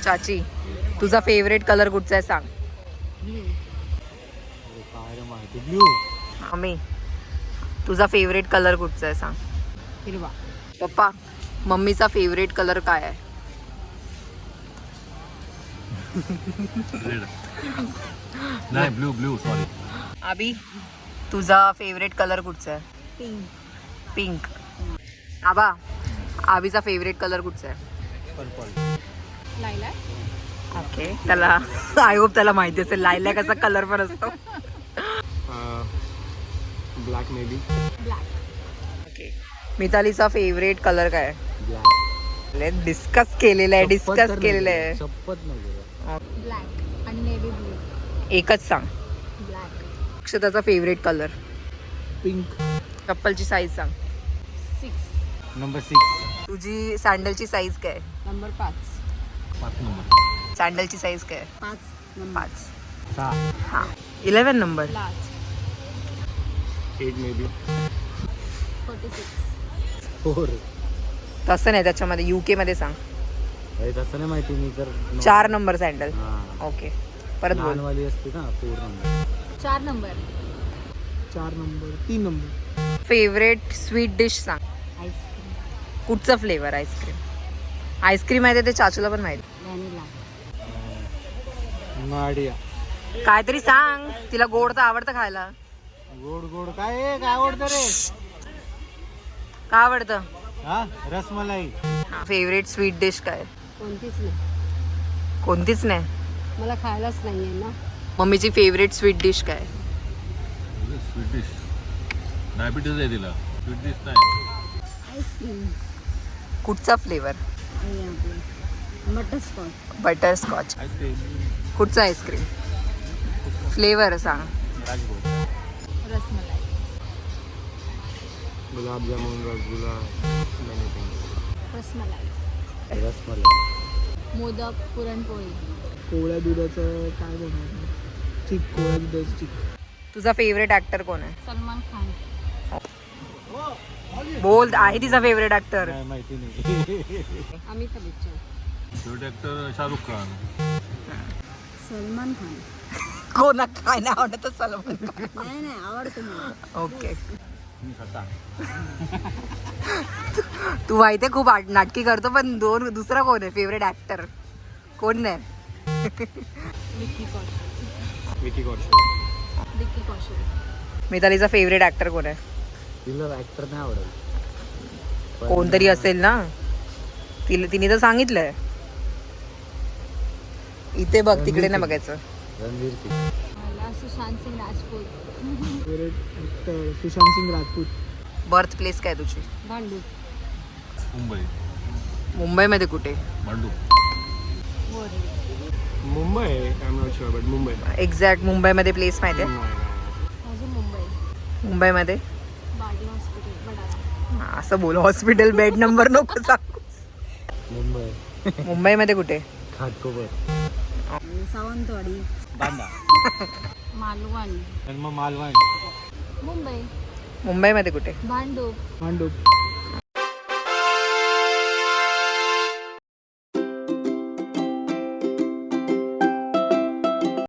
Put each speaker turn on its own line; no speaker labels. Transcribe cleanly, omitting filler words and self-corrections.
चाची तुझा favourite colour कुठचा आहे सांग.
ब्लू.
मम्मी तुझा फेवरेट कलर कुठचा आहे सांग.
हिरवा.
पप्पा मम्मीचा फेवरेट कलर काय आहे.
नाही ब्लू ब्लू सॉरी.
आबी तुझा फेवरेट कलर कुठचा आहे.
पिंक.
पिंक. आबा आबीचा फेवरेट कलर कुठचा आहे.
पर्पल.
लायलॅक.
ओके त्याला आय होप त्याला माहिती असेल लायलॅक असा कलर पण असतो.
Black may be.
Black.
Okay मितालीचा फेवरेट कलर काय आहे.
ब्लॅक.
डिस्कस केलेलं आहे डिस्कस केलेलं आहे.
शपथ नाही.
ब्लॅक आणि नेव्ही ब्लू.
एकच सांग.
ब्लॅक.
अक्षताचा फेवरेट कलर.
पिंक.
चप्पलची साईज सांग.
6.
नंबर 6.
तुझी सँडलची साईज काय.
नंबर 5.
5 नंबर.
सँडलची साईज काय.
5 नंबर.
5.
6.
हां 11 नंबर.
लास्ट.
8 may be.
46.
4.
तसं नाही त्याच्यामध्ये UK मध्ये सांग.
तसं नाही माहिती मी तर.
4 नंबर सँडल.
हां.
ओके परत बोल.
वाली असते ना 4 number.
4 number.
4 number. 3 number.
Favourite sweet dish सांग.
आईस्क्रीम.
कुठचा फ्लेवर आईस्क्रीम. आईस्क्रीम माहिती आहे ते चाचूला पण माहिती.
व्हॅनिला.
माडिया.
काहीतरी सांग तिला गोड तर आवडतं खायला.
गोड गोड काय आवडतं रे.
का आवडतं.
हा रसमलाई.
फेवरेट स्वीट डिश काय.
कोणतीच नाही.
कोणतीच नाही.
मला खायलाच नाही आहे ना.
मम्मीची फेवरेट स्वीट डिश काय.
स्वीट डिश डायबिटीज आहे तिला. स्वीट डिश नाही.
आईस्क्रीम.
कुठचा फ्लेवर.
आणि आपलं बटरस्कॉच.
बटरस्कॉच.
आईस्क्रीम.
कुठचा आईस्क्रीम. फ्लेवर सांग.
राजभोग.
रसमलाई.
गुलाबजामुन रसगुल्ला. many things.
रसमलाई.
रसमलाई.
मोदक. पुरणपोळी.
कोवळ्या दुधाचं काय बनवतात. चिक कोवळ्या दुधाचं चिक.
तुझा फेवरेट ऍक्टर कोण आहे.
सलमान खान.
बोल आहे तिचा फेवरेट ऍक्टर.
काय माहिती नाही.
अमिताभ बच्चन.
Favourite actor Shahrukh Khan.
सलमान खान.
कोणा काय नाही आवडत सलमान खान.
नाही नाही आवडतो मला.
ओके
मी स्वतः.
तू माहितीये खूप नाटकी करतो पण दुसरा कोण आहे फेवरेट ऍक्टर. कोण नाही.
विकी कौशल.
विकी कौशल.
विकी कौशल.
मितालीचा फेवरेट ऍक्टर कोण आहे.
तिला ऍक्टर नाही आवडत.
कोणतरी असेल ना. तिने तर सांगितलंय. इथे बघ तिकडे नाही बघायचं.
रणवीर सिंग.
मला Sushant Singh Rajput.
Favourite actor Sushant Singh Rajput.
Birth place काय तुझी.
भांडूप.
मुंबई.
मुंबईमध्ये कुठे.
भांडूप.
मोरे.
Mumbai. I am not sure but Mumbai.
Exact मुंबईमध्ये प्लेस माहिती आहे.
अजून मुंबई.
मुंबईमध्ये
बार्डी हॉस्पिटल वडाळा.
हा, असं बोल. हॉस्पिटल बेड नंबर नको सांगू.
मुंबई.
मुंबईमध्ये कुठे.
घाटकोपर.
सावंतवाडी.
बांदा.
मालवण.
जन्म मालवण.
मुंबई.
मुंबईमध्ये कुठे.
भांडूप.
भांडूप.